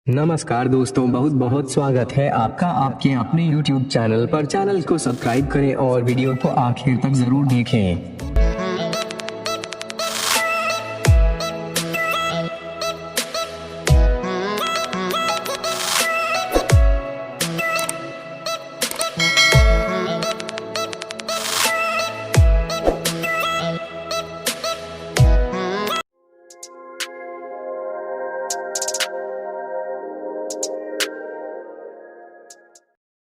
नमस्कार दोस्तों, बहुत बहुत स्वागत है आपका आपके अपने YouTube चैनल पर। चैनल को सब्सक्राइब करें और वीडियो को आखिर तक जरूर देखें।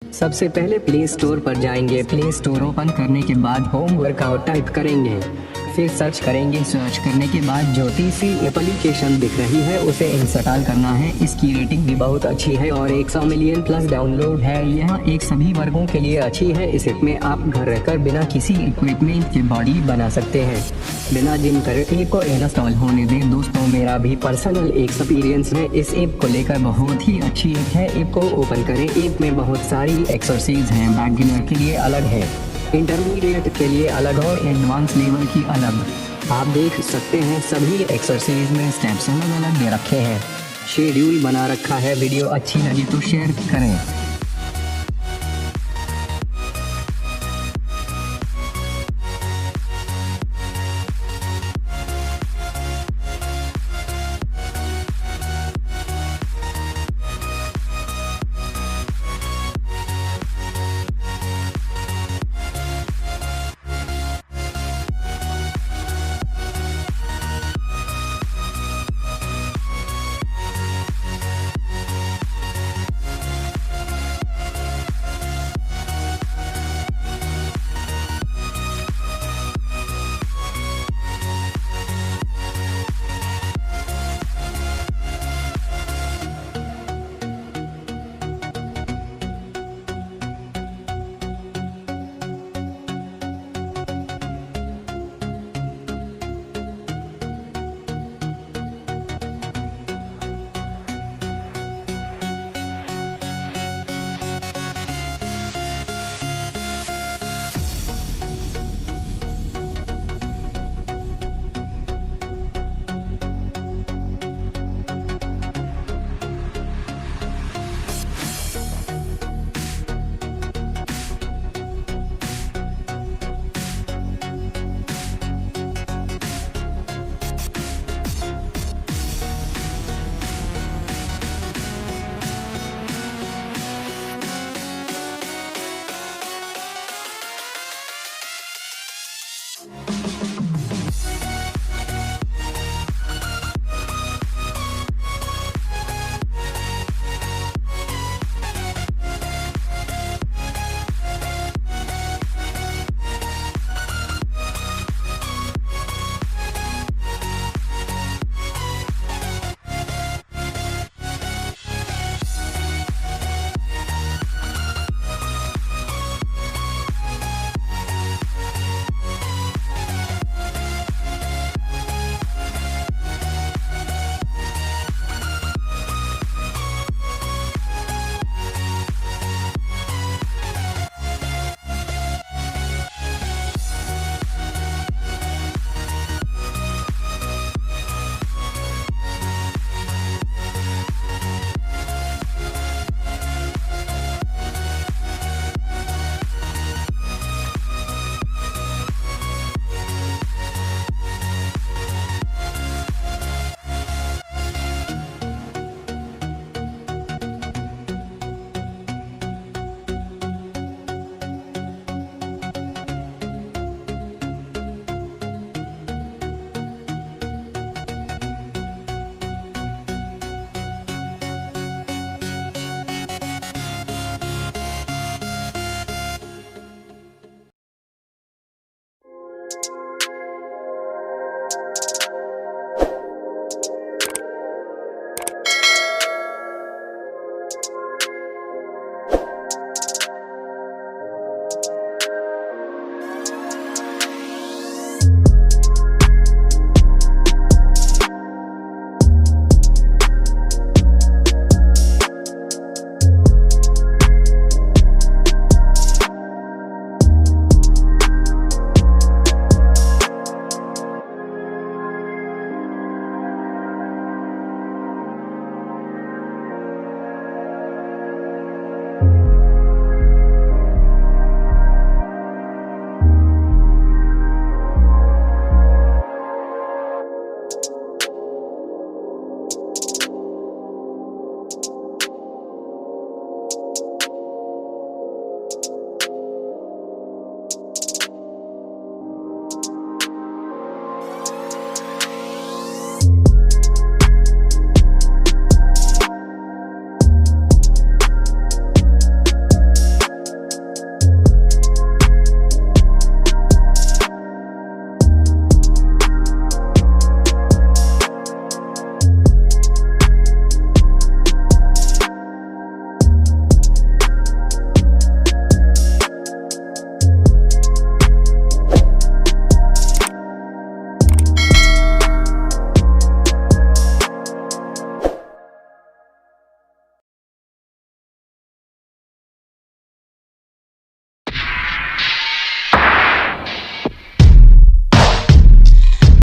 सबसे पहले प्ले स्टोर पर जाएंगे। प्ले स्टोर ओपन करने के बाद होम वर्कआउट टाइप करेंगे, फिर सर्च करेंगे। सर्च करने के बाद जो तीसरी एप्लीकेशन दिख रही है उसे इंस्टॉल करना है। इसकी रेटिंग भी बहुत अच्छी है और 100 मिलियन प्लस डाउनलोड है। यह एक सभी वर्गों के लिए अच्छी है। इस ऐप में आप घर रहकर बिना किसी इक्विपमेंट के बॉडी बना सकते हैं, बिना जिम करे। ऐप को इंस्टॉल होने दें। दोस्तों, मेरा भी पर्सनल एक्सपीरियंस है इस ऐप को लेकर। बहुत ही अच्छी ऐप है। ऐप को ओपन करें। ऐप में बहुत सारी एक्सरसाइज हैं। बिगिनर के लिए अलग है, इंटरमीडिएट के लिए अलग और एडवांस लेवल की अलग। आप देख सकते हैं सभी एक्सरसाइज में स्टेप्स अलग अलग दे रखे हैं, शेड्यूल बना रखा है। वीडियो अच्छी लगी तो शेयर करें।